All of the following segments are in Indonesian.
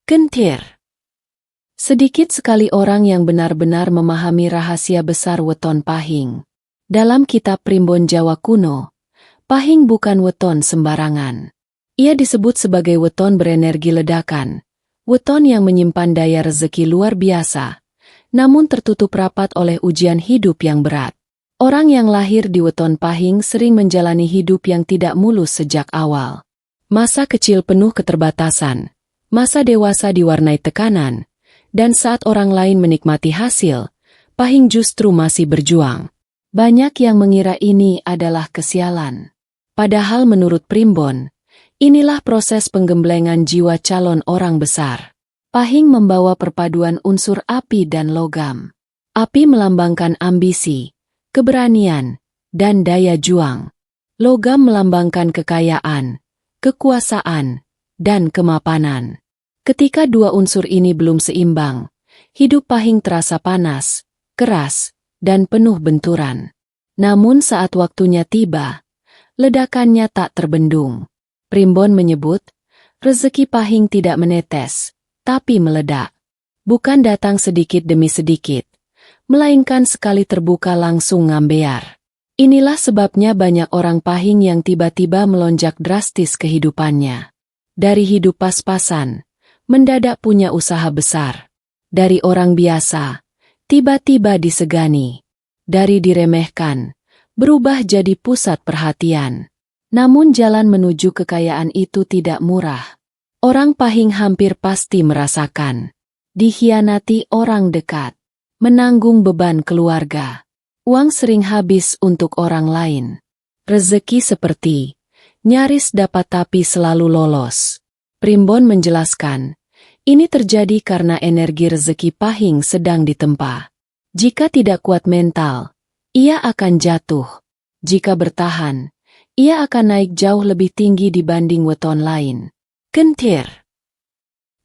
Kentir. Sedikit sekali orang yang benar-benar memahami rahasia besar weton pahing. Dalam kitab Primbon Jawa kuno, pahing bukan weton sembarangan. Ia disebut sebagai weton berenergi ledakan, weton yang menyimpan daya rezeki luar biasa, namun tertutup rapat oleh ujian hidup yang berat. Orang yang lahir di weton pahing sering menjalani hidup yang tidak mulus sejak awal. Masa kecil penuh keterbatasan, masa dewasa diwarnai tekanan, dan saat orang lain menikmati hasil, pahing justru masih berjuang. Banyak yang mengira ini adalah kesialan. Padahal menurut Primbon, inilah proses penggemblengan jiwa calon orang besar. Pahing membawa perpaduan unsur api dan logam. Api melambangkan ambisi, keberanian, dan daya juang. Logam melambangkan kekayaan, kekuasaan, dan kemapanan. Ketika dua unsur ini belum seimbang, hidup pahing terasa panas, keras, dan penuh benturan. Namun saat waktunya tiba, ledakannya tak terbendung. Primbon menyebut, rezeki pahing tidak menetes, tapi meledak. Bukan datang sedikit demi sedikit, melainkan sekali terbuka langsung ngambear. Inilah sebabnya banyak orang pahing yang tiba-tiba melonjak drastis kehidupannya. Dari hidup pas-pasan, mendadak punya usaha besar. Dari orang biasa, tiba-tiba disegani. Dari diremehkan, berubah jadi pusat perhatian. Namun jalan menuju kekayaan itu tidak murah. Orang pahing hampir pasti merasakan. Dikhianati orang dekat. Menanggung beban keluarga. Uang sering habis untuk orang lain. Rezeki seperti nyaris dapat tapi selalu lolos. Primbon menjelaskan, ini terjadi karena energi rezeki pahing sedang ditempa. Jika tidak kuat mental, ia akan jatuh. Jika bertahan, ia akan naik jauh lebih tinggi dibanding weton lain. Kentir.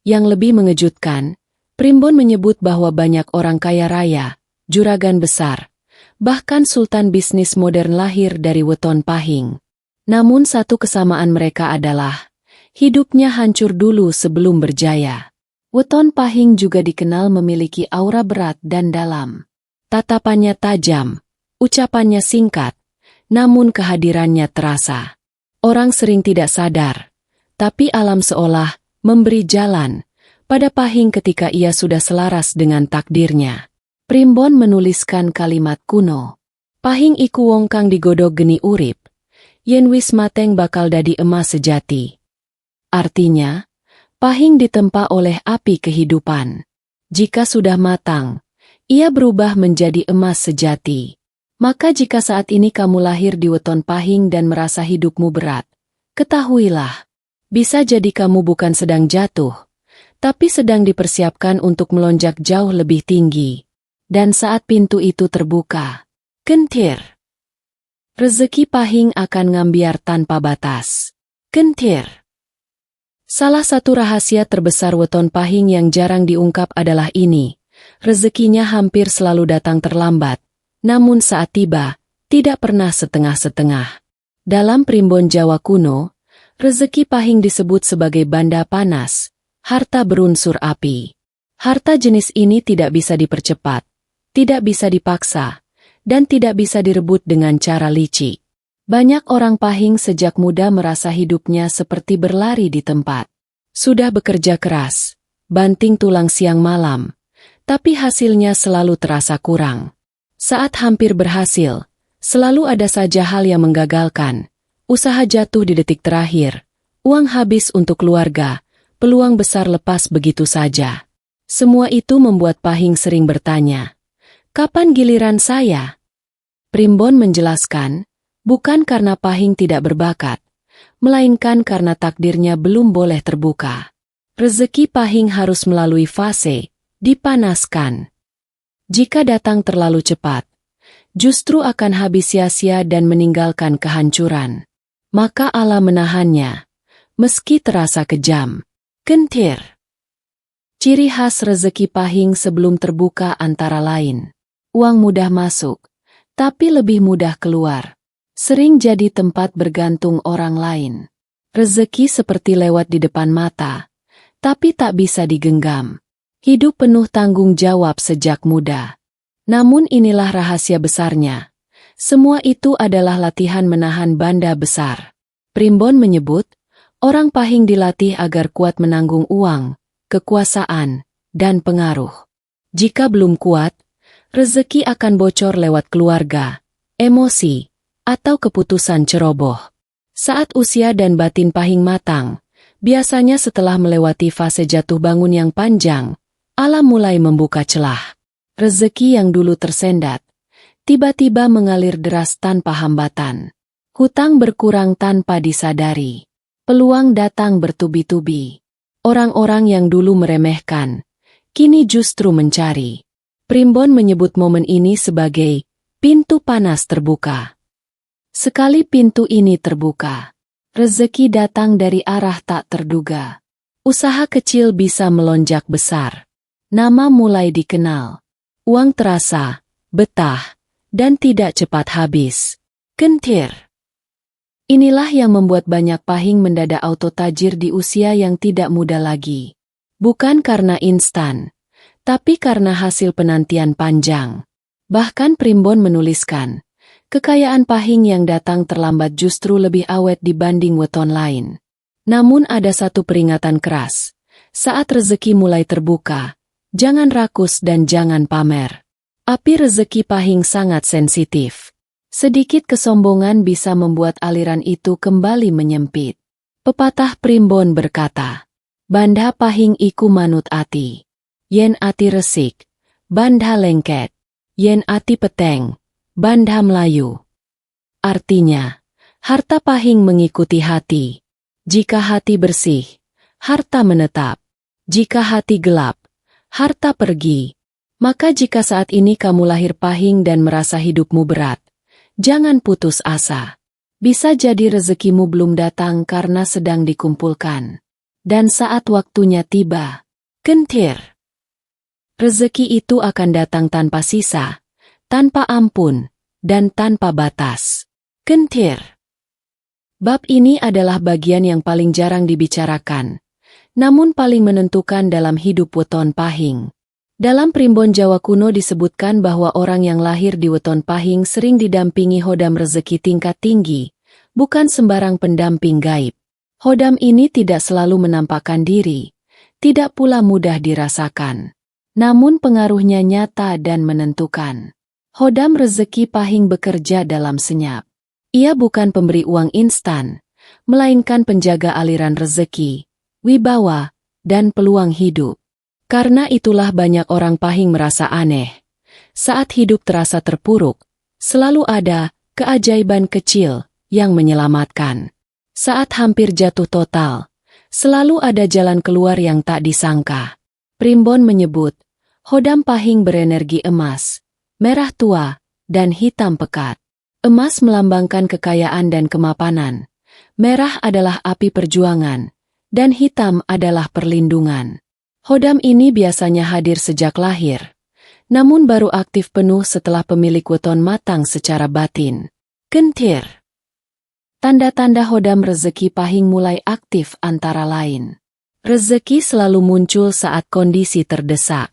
Yang lebih mengejutkan, Primbon menyebut bahwa banyak orang kaya raya, juragan besar, bahkan sultan bisnis modern lahir dari weton pahing. Namun satu kesamaan mereka adalah, hidupnya hancur dulu sebelum berjaya. Weton pahing juga dikenal memiliki aura berat dan dalam. Tatapannya tajam, ucapannya singkat, namun kehadirannya terasa. Orang sering tidak sadar, tapi alam seolah memberi jalan pada pahing ketika ia sudah selaras dengan takdirnya. Primbon menuliskan kalimat kuno, pahing iku wong kang digodhog geni urip, yen wis mateng bakal dadi emas sejati. Artinya, pahing ditempa oleh api kehidupan. Jika sudah matang, ia berubah menjadi emas sejati. Maka jika saat ini kamu lahir di weton pahing dan merasa hidupmu berat, ketahuilah, bisa jadi kamu bukan sedang jatuh, tapi sedang dipersiapkan untuk melonjak jauh lebih tinggi. Dan saat pintu itu terbuka, kentir. Rezeki pahing akan ngambiar tanpa batas. Kentir. Salah satu rahasia terbesar weton pahing yang jarang diungkap adalah ini. Rezekinya hampir selalu datang terlambat, namun saat tiba, tidak pernah setengah-setengah. Dalam Primbon Jawa kuno, rezeki pahing disebut sebagai banda panas, harta berunsur api. Harta jenis ini tidak bisa dipercepat, tidak bisa dipaksa, dan tidak bisa direbut dengan cara licik. Banyak orang pahing sejak muda merasa hidupnya seperti berlari di tempat. Sudah bekerja keras, banting tulang siang malam, tapi hasilnya selalu terasa kurang. Saat hampir berhasil, selalu ada saja hal yang menggagalkan. Usaha jatuh di detik terakhir, uang habis untuk keluarga, peluang besar lepas begitu saja. Semua itu membuat pahing sering bertanya, kapan giliran saya? Primbon menjelaskan, bukan karena pahing tidak berbakat, melainkan karena takdirnya belum boleh terbuka. Rezeki pahing harus melalui fase, dipanaskan. Jika datang terlalu cepat, justru akan habis sia-sia dan meninggalkan kehancuran. Maka Allah menahannya, meski terasa kejam. Kentir. Ciri khas rezeki pahing sebelum terbuka antara lain, uang mudah masuk, tapi lebih mudah keluar. Sering jadi tempat bergantung orang lain. Rezeki seperti lewat di depan mata, tapi tak bisa digenggam. Hidup penuh tanggung jawab sejak muda. Namun inilah rahasia besarnya. Semua itu adalah latihan menahan banda besar. Primbon menyebut, orang Pahing dilatih agar kuat menanggung uang, kekuasaan, dan pengaruh. Jika belum kuat, rezeki akan bocor lewat keluarga, emosi, atau keputusan ceroboh. Saat usia dan batin Pahing matang, biasanya setelah melewati fase jatuh bangun yang panjang, alam mulai membuka celah. Rezeki yang dulu tersendat, tiba-tiba mengalir deras tanpa hambatan. Hutang berkurang tanpa disadari. Peluang datang bertubi-tubi. Orang-orang yang dulu meremehkan, kini justru mencari. Primbon menyebut momen ini sebagai pintu panas terbuka. Sekali pintu ini terbuka, rezeki datang dari arah tak terduga. Usaha kecil bisa melonjak besar. Nama mulai dikenal. Uang terasa, betah, dan tidak cepat habis. Kentir. Inilah yang membuat banyak Pahing mendadak auto tajir di usia yang tidak muda lagi. Bukan karena instan, tapi karena hasil penantian panjang. Bahkan Primbon menuliskan, kekayaan Pahing yang datang terlambat justru lebih awet dibanding weton lain. Namun ada satu peringatan keras. Saat rezeki mulai terbuka, jangan rakus dan jangan pamer. Api rezeki Pahing sangat sensitif. Sedikit kesombongan bisa membuat aliran itu kembali menyempit. Pepatah Primbon berkata, Bandha Pahing iku manut ati. Yen ati resik, bandha lengket. Yen ati peteng, bandha melayu. Artinya, harta Pahing mengikuti hati. Jika hati bersih, harta menetap. Jika hati gelap, harta pergi. Maka jika saat ini kamu lahir Pahing dan merasa hidupmu berat, jangan putus asa. Bisa jadi rezekimu belum datang karena sedang dikumpulkan. Dan saat waktunya tiba, kentir. Rezeki itu akan datang tanpa sisa, tanpa ampun, dan tanpa batas. Kentir. Bab ini adalah bagian yang paling jarang dibicarakan, namun paling menentukan dalam hidup weton Pahing. Dalam Primbon Jawa kuno disebutkan bahwa orang yang lahir di weton Pahing sering didampingi hodam rezeki tingkat tinggi, bukan sembarang pendamping gaib. Hodam ini tidak selalu menampakkan diri, tidak pula mudah dirasakan. Namun pengaruhnya nyata dan menentukan. Hodam rezeki Pahing bekerja dalam senyap. Ia bukan pemberi uang instan, melainkan penjaga aliran rezeki, wibawa, dan peluang hidup. Karena itulah banyak orang Pahing merasa aneh. Saat hidup terasa terpuruk, selalu ada keajaiban kecil yang menyelamatkan. Saat hampir jatuh total, selalu ada jalan keluar yang tak disangka. Primbon menyebut, hodam Pahing berenergi emas, merah tua, dan hitam pekat. Emas melambangkan kekayaan dan kemapanan. Merah adalah api perjuangan, dan hitam adalah perlindungan. Hodam ini biasanya hadir sejak lahir, namun baru aktif penuh setelah pemilik weton matang secara batin. Kentir. Tanda-tanda hodam rezeki Pahing mulai aktif antara lain. Rezeki selalu muncul saat kondisi terdesak.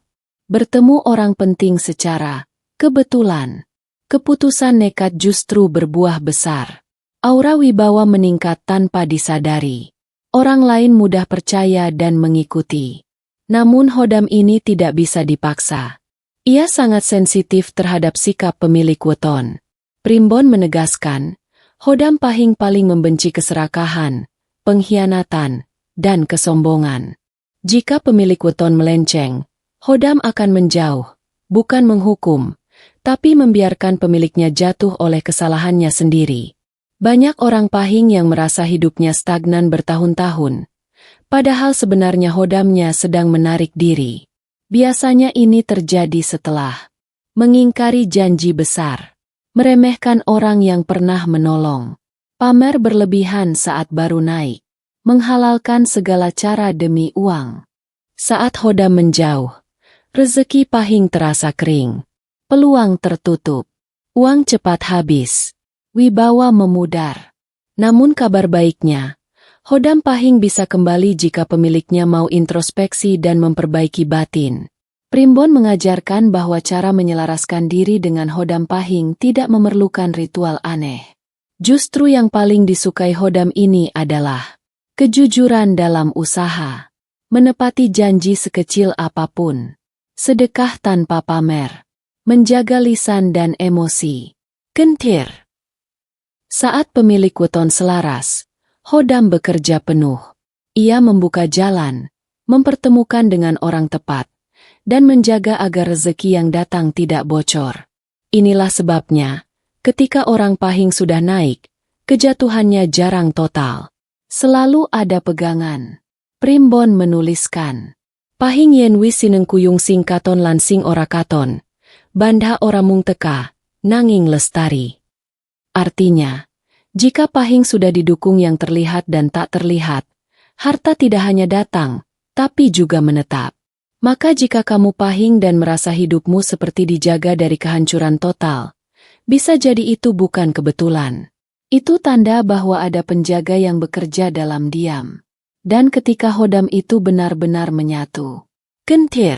Bertemu orang penting secara kebetulan. Keputusan nekat justru berbuah besar. Aura wibawa meningkat tanpa disadari. Orang lain mudah percaya dan mengikuti. Namun hodam ini tidak bisa dipaksa. Ia sangat sensitif terhadap sikap pemilik weton. Primbon menegaskan, hodam Pahing paling membenci keserakahan, pengkhianatan, dan kesombongan. Jika pemilik weton melenceng, hodam akan menjauh, bukan menghukum, tapi membiarkan pemiliknya jatuh oleh kesalahannya sendiri. Banyak orang Pahing yang merasa hidupnya stagnan bertahun-tahun, padahal sebenarnya hodamnya sedang menarik diri. Biasanya ini terjadi setelah mengingkari janji besar, meremehkan orang yang pernah menolong, pamer berlebihan saat baru naik, menghalalkan segala cara demi uang. Saat hodam menjauh, rezeki Pahing terasa kering. Peluang tertutup, uang cepat habis, wibawa memudar. Namun kabar baiknya, Hodam pahing bisa kembali jika pemiliknya mau introspeksi dan memperbaiki batin. Primbon mengajarkan bahwa cara menyelaraskan diri dengan hodam pahing tidak memerlukan ritual aneh. Justru yang paling disukai hodam ini adalah kejujuran dalam usaha, menepati janji sekecil apapun, sedekah tanpa pamer, menjaga lisan dan emosi. Kentir. Saat pemilik weton selaras, hodam bekerja penuh. Ia membuka jalan, mempertemukan dengan orang tepat, dan menjaga agar rezeki yang datang tidak bocor. Inilah sebabnya, ketika orang pahing sudah naik, kejatuhannya jarang total. Selalu ada pegangan. Primbon menuliskan, pahing yen wis sinengkuyung sing katon lan sing ora katon, bandha ora mung teka, nanging lestari. Artinya, jika pahing sudah didukung yang terlihat dan tak terlihat, harta tidak hanya datang, tapi juga menetap. Maka jika kamu pahing dan merasa hidupmu seperti dijaga dari kehancuran total, bisa jadi itu bukan kebetulan. Itu tanda bahwa ada penjaga yang bekerja dalam diam. Dan ketika hodam itu benar-benar menyatu. Kentir.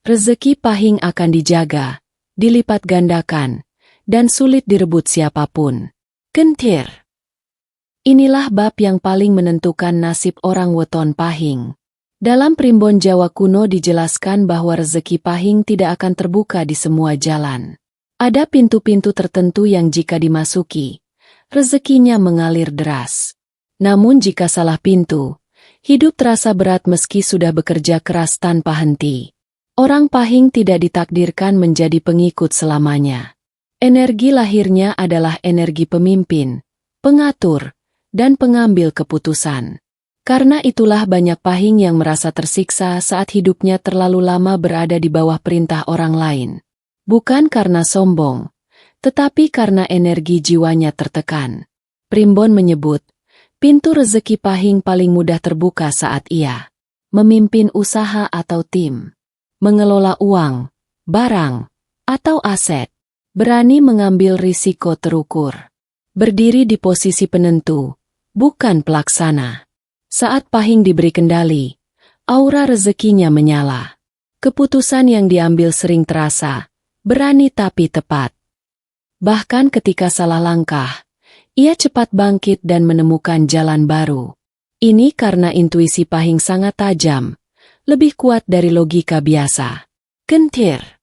Rezeki pahing akan dijaga, dilipat gandakan, dan sulit direbut siapapun. Kentir. Inilah bab yang paling menentukan nasib orang weton pahing. Dalam Primbon Jawa kuno dijelaskan bahwa rezeki pahing tidak akan terbuka di semua jalan. Ada pintu-pintu tertentu yang jika dimasuki, rezekinya mengalir deras. Namun jika salah pintu, hidup terasa berat meski sudah bekerja keras tanpa henti. Orang pahing tidak ditakdirkan menjadi pengikut selamanya. Energi lahirnya adalah energi pemimpin, pengatur, dan pengambil keputusan. Karena itulah banyak pahing yang merasa tersiksa saat hidupnya terlalu lama berada di bawah perintah orang lain. Bukan karena sombong, tetapi karena energi jiwanya tertekan. Primbon menyebut, pintu rezeki pahing paling mudah terbuka saat ia memimpin usaha atau tim, mengelola uang, barang, atau aset. Berani mengambil risiko terukur. Berdiri di posisi penentu, bukan pelaksana. Saat pahing diberi kendali, aura rezekinya menyala. Keputusan yang diambil sering terasa, berani tapi tepat. Bahkan ketika salah langkah, ia cepat bangkit dan menemukan jalan baru. Ini karena intuisi pahing sangat tajam, lebih kuat dari logika biasa. Kentir.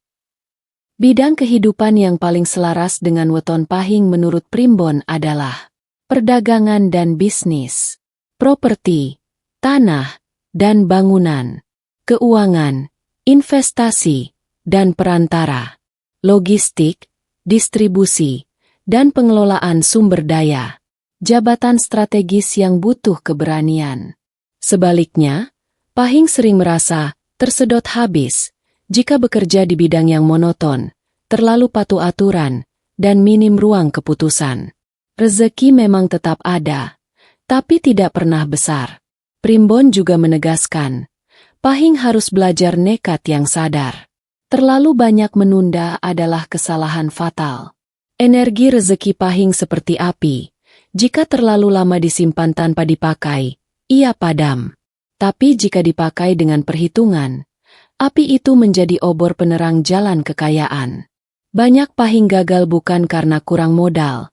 Bidang kehidupan yang paling selaras dengan weton pahing menurut Primbon adalah perdagangan dan bisnis, properti, tanah, dan bangunan, keuangan, investasi, dan perantara, logistik, distribusi, dan pengelolaan sumber daya, jabatan strategis yang butuh keberanian. Sebaliknya, pahing sering merasa tersedot habis jika bekerja di bidang yang monoton, terlalu patuh aturan, dan minim ruang keputusan. Rezeki memang tetap ada, tapi tidak pernah besar. Primbon juga menegaskan, pahing harus belajar nekat yang sadar. Terlalu banyak menunda adalah kesalahan fatal. Energi rezeki pahing seperti api, jika terlalu lama disimpan tanpa dipakai, ia padam. Tapi jika dipakai dengan perhitungan, api itu menjadi obor penerang jalan kekayaan. Banyak pahing gagal bukan karena kurang modal,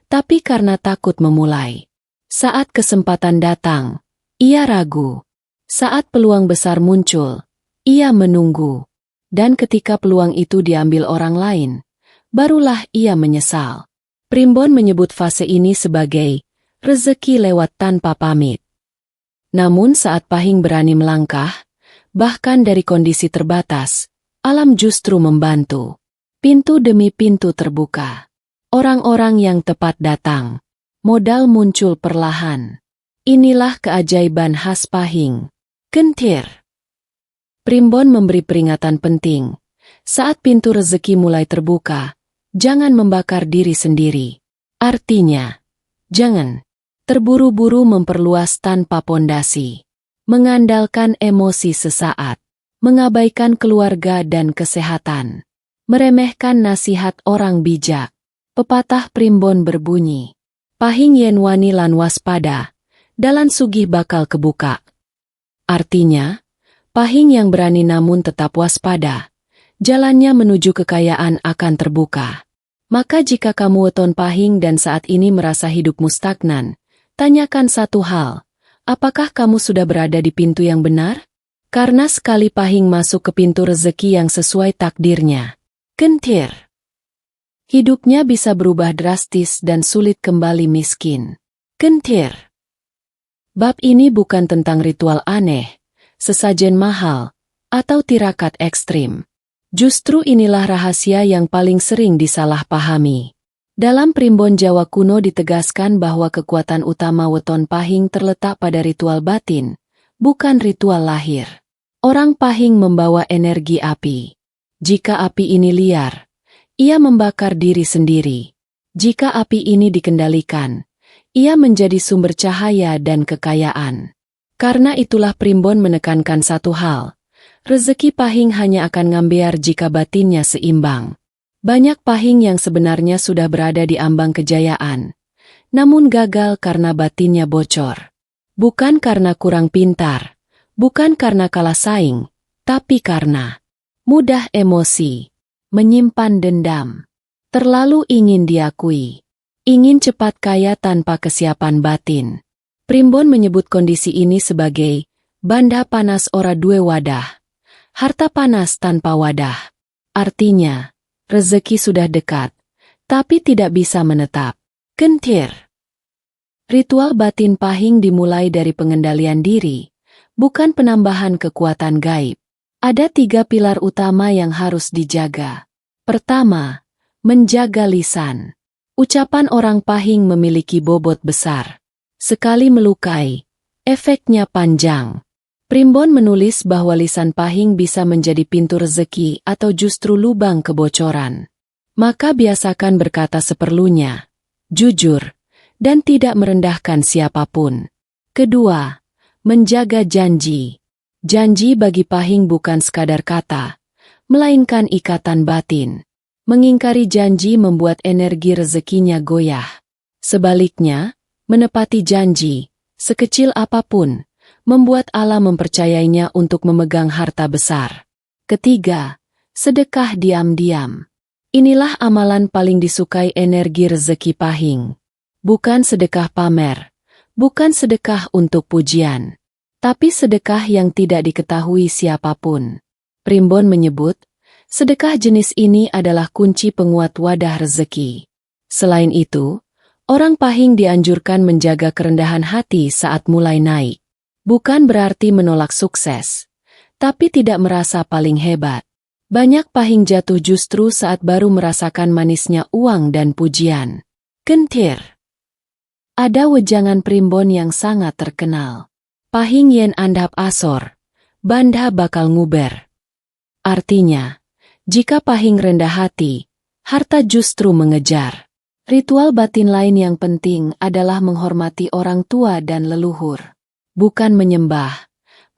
tapi karena takut memulai. Saat kesempatan datang, ia ragu. Saat peluang besar muncul, ia menunggu. Dan ketika peluang itu diambil orang lain, barulah ia menyesal. Primbon menyebut fase ini sebagai rezeki lewat tanpa pamit. Namun saat pahing berani melangkah, bahkan dari kondisi terbatas, alam justru membantu. Pintu demi pintu terbuka. Orang-orang yang tepat datang. Modal muncul perlahan. Inilah keajaiban khas pahing. Kentir. Primbon memberi peringatan penting. Saat pintu rezeki mulai terbuka, jangan membakar diri sendiri. Artinya, jangan terburu-buru memperluas tanpa pondasi. Mengandalkan emosi sesaat, mengabaikan keluarga dan kesehatan, meremehkan nasihat orang bijak. Pepatah Primbon berbunyi, pahing yen wani lan waspada, dalan sugih bakal kebuka. Artinya, Pahing yang berani namun tetap waspada, jalannya menuju kekayaan akan terbuka. Maka jika kamu weton Pahing dan saat ini merasa hidupmu stagnan, tanyakan satu hal, apakah kamu sudah berada di pintu yang benar? Karena sekali Pahing masuk ke pintu rezeki yang sesuai takdirnya, kentir, hidupnya bisa berubah drastis dan sulit kembali miskin. Kentir. Bab ini bukan tentang ritual aneh, sesajen mahal, atau tirakat ekstrim. Justru inilah rahasia yang paling sering disalahpahami. Dalam Primbon Jawa kuno ditegaskan bahwa kekuatan utama weton Pahing terletak pada ritual batin, bukan ritual lahir. Orang Pahing membawa energi api. Jika api ini liar, ia membakar diri sendiri. Jika api ini dikendalikan, ia menjadi sumber cahaya dan kekayaan. Karena itulah Primbon menekankan satu hal, rezeki Pahing hanya akan ngambiar jika batinnya seimbang. Banyak Pahing yang sebenarnya sudah berada di ambang kejayaan, namun gagal karena batinnya bocor. Bukan karena kurang pintar, bukan karena kalah saing, tapi karena mudah emosi, menyimpan dendam, terlalu ingin diakui, ingin cepat kaya tanpa kesiapan batin. Primbon menyebut kondisi ini sebagai banda panas ora duwe wadah, harta panas tanpa wadah. Artinya, rezeki sudah dekat, tapi tidak bisa menetap. Kentir. Ritual batin Pahing dimulai dari pengendalian diri, bukan penambahan kekuatan gaib. Ada 3 pilar utama yang harus dijaga. Pertama, menjaga lisan. Ucapan orang Pahing memiliki bobot besar. Sekali melukai, efeknya panjang. Primbon menulis bahwa lisan Pahing bisa menjadi pintu rezeki atau justru lubang kebocoran. Maka biasakan berkata seperlunya, jujur, dan tidak merendahkan siapapun. Kedua, menjaga janji. Janji bagi Pahing bukan sekadar kata, melainkan ikatan batin. Mengingkari janji membuat energi rezekinya goyah. Sebaliknya, menepati janji, sekecil apapun, membuat Allah mempercayainya untuk memegang harta besar. Ketiga, sedekah diam-diam. Inilah amalan paling disukai energi rezeki Pahing. Bukan sedekah pamer, bukan sedekah untuk pujian, tapi sedekah yang tidak diketahui siapapun. Primbon menyebut, sedekah jenis ini adalah kunci penguat wadah rezeki. Selain itu, orang Pahing dianjurkan menjaga kerendahan hati saat mulai naik. Bukan berarti menolak sukses, tapi tidak merasa paling hebat. Banyak Pahing jatuh justru saat baru merasakan manisnya uang dan pujian. Kentir. Ada wejangan Primbon yang sangat terkenal. Pahing yen andhap asor, banda bakal nguber. Artinya, jika Pahing rendah hati, harta justru mengejar. Ritual batin lain yang penting adalah menghormati orang tua dan leluhur. Bukan menyembah,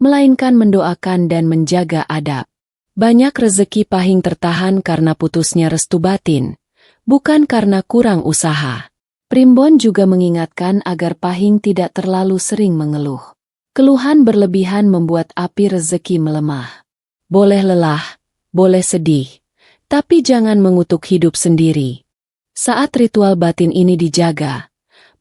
melainkan mendoakan dan menjaga adab. Banyak rezeki Pahing tertahan karena putusnya restu batin, bukan karena kurang usaha. Primbon juga mengingatkan agar Pahing tidak terlalu sering mengeluh. Keluhan berlebihan membuat api rezeki melemah. Boleh lelah, boleh sedih, tapi jangan mengutuk hidup sendiri. Saat ritual batin ini dijaga,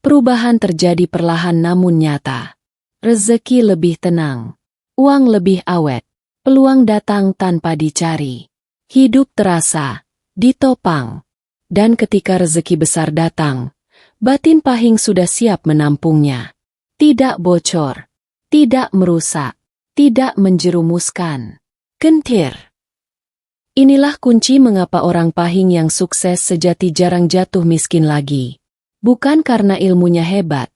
perubahan terjadi perlahan namun nyata. Rezeki lebih tenang, uang lebih awet, peluang datang tanpa dicari. Hidup terasa, ditopang. Dan ketika rezeki besar datang, batin Pahing sudah siap menampungnya. Tidak bocor, tidak merusak, tidak menjerumuskan. Kentir. Inilah kunci mengapa orang Pahing yang sukses sejati jarang jatuh miskin lagi. Bukan karena ilmunya hebat,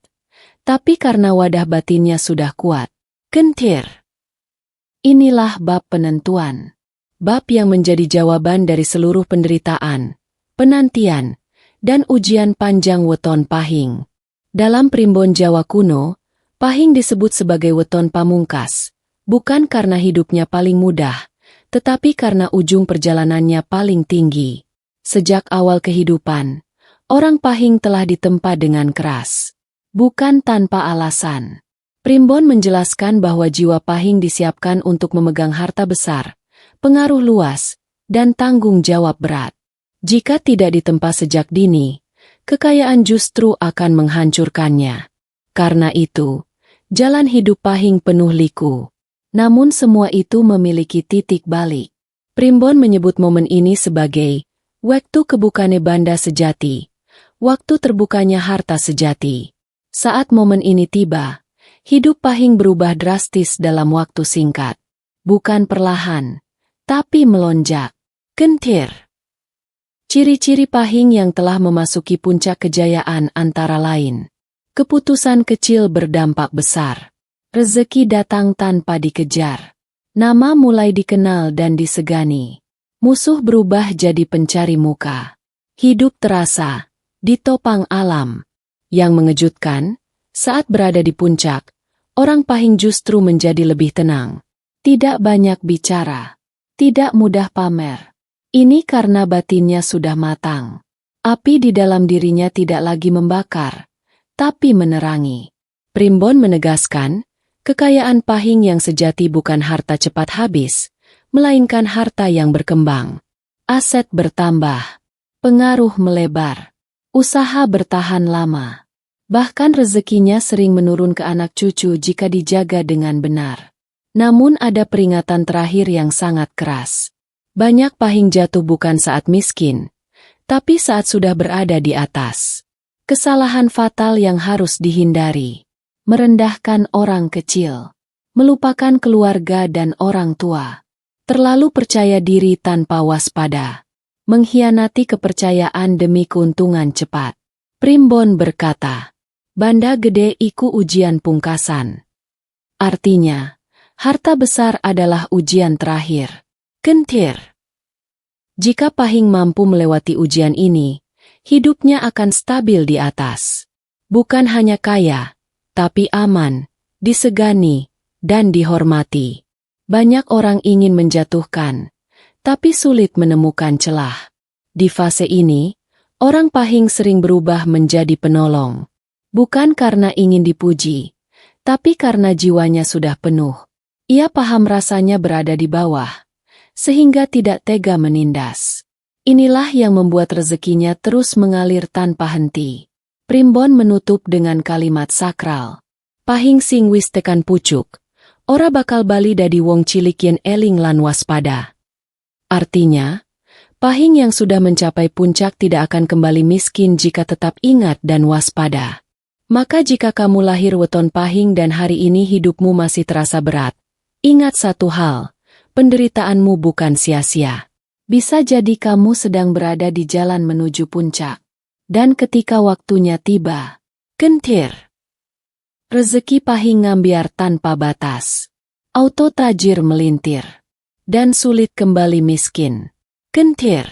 tapi karena wadah batinnya sudah kuat. Kentir. Inilah bab penentuan. Bab yang menjadi jawaban dari seluruh penderitaan, penantian, dan ujian panjang weton Pahing. Dalam Primbon Jawa kuno, Pahing disebut sebagai weton pamungkas, bukan karena hidupnya paling mudah, tetapi karena ujung perjalanannya paling tinggi. Sejak awal kehidupan, orang Pahing telah ditempa dengan keras. bukan tanpa alasan. Primbon menjelaskan bahwa jiwa Pahing disiapkan untuk memegang harta besar, pengaruh luas, dan tanggung jawab berat. Jika tidak ditempa sejak dini, kekayaan justru akan menghancurkannya. Karena itu, jalan hidup Pahing penuh liku. Namun semua itu memiliki titik balik. Primbon menyebut momen ini sebagai waktu kebukanya banda sejati, waktu terbukanya harta sejati. Saat momen ini tiba, hidup Pahing berubah drastis dalam waktu singkat. Bukan perlahan, tapi melonjak. Kentir. Ciri-ciri Pahing yang telah memasuki puncak kejayaan antara lain. Keputusan kecil berdampak besar. Rezeki datang tanpa dikejar. Nama mulai dikenal dan disegani. Musuh berubah jadi pencari muka. Hidup terasa ditopang alam. Yang mengejutkan, saat berada di puncak, orang Pahing justru menjadi lebih tenang. Tidak banyak bicara. Tidak mudah pamer. Ini karena batinnya sudah matang. Api di dalam dirinya tidak lagi membakar, tapi menerangi. Primbon menegaskan, kekayaan Pahing yang sejati bukan harta cepat habis, melainkan harta yang berkembang. Aset bertambah, pengaruh melebar, usaha bertahan lama. Bahkan rezekinya sering menurun ke anak cucu jika dijaga dengan benar. Namun ada peringatan terakhir yang sangat keras. Banyak Pahing jatuh bukan saat miskin, tapi saat sudah berada di atas. Kesalahan fatal yang harus dihindari. Merendahkan orang kecil, melupakan keluarga dan orang tua, terlalu percaya diri tanpa waspada, mengkhianati kepercayaan demi keuntungan cepat. Primbon berkata, banda gede iku ujian pungkasan. Artinya, harta besar adalah ujian terakhir. Kentir. Jika Pahing mampu melewati ujian ini, hidupnya akan stabil di atas. Bukan hanya kaya, tapi aman, disegani, dan dihormati. Banyak orang ingin menjatuhkan, tapi sulit menemukan celah. Di fase ini, orang Pahing sering berubah menjadi penolong. Bukan karena ingin dipuji, tapi karena jiwanya sudah penuh. Ia paham rasanya berada di bawah, sehingga tidak tega menindas. Inilah yang membuat rezekinya terus mengalir tanpa henti. Primbon menutup dengan kalimat sakral. Pahing sing wis tekan pucuk, ora bakal bali dadi wong cilik yen eling lan waspada. Artinya, Pahing yang sudah mencapai puncak tidak akan kembali miskin jika tetap ingat dan waspada. Maka jika kamu lahir weton Pahing dan hari ini hidupmu masih terasa berat, ingat satu hal, penderitaanmu bukan sia-sia. Bisa jadi kamu sedang berada di jalan menuju puncak. Dan ketika waktunya tiba, kentir. Rezeki Pahing ngambiar tanpa batas. Auto tajir melintir. Dan sulit kembali miskin. Kentir.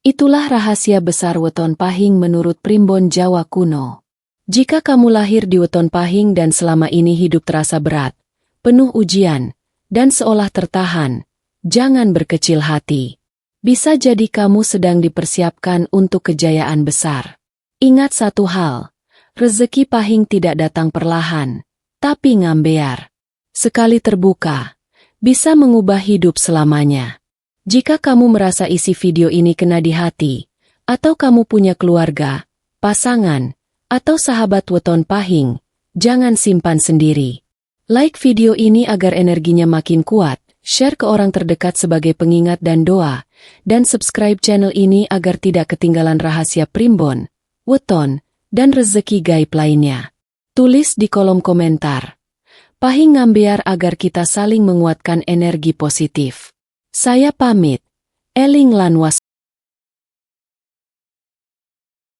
Itulah rahasia besar weton Pahing menurut Primbon Jawa kuno. Jika kamu lahir di weton Pahing dan selama ini hidup terasa berat, penuh ujian, dan seolah tertahan, jangan berkecil hati. Bisa jadi kamu sedang dipersiapkan untuk kejayaan besar. Ingat satu hal, rezeki Pahing tidak datang perlahan, tapi ngambear. Sekali terbuka, bisa mengubah hidup selamanya. Jika kamu merasa isi video ini kena di hati, atau kamu punya keluarga, pasangan, atau sahabat weton Pahing, jangan simpan sendiri. Like video ini agar energinya makin kuat, share ke orang terdekat sebagai pengingat dan doa, dan subscribe channel ini agar tidak ketinggalan rahasia primbon, weton, dan rezeki gaib lainnya. Tulis di kolom komentar. Pahing ngambiar agar kita saling menguatkan energi positif. Saya pamit. Eling lan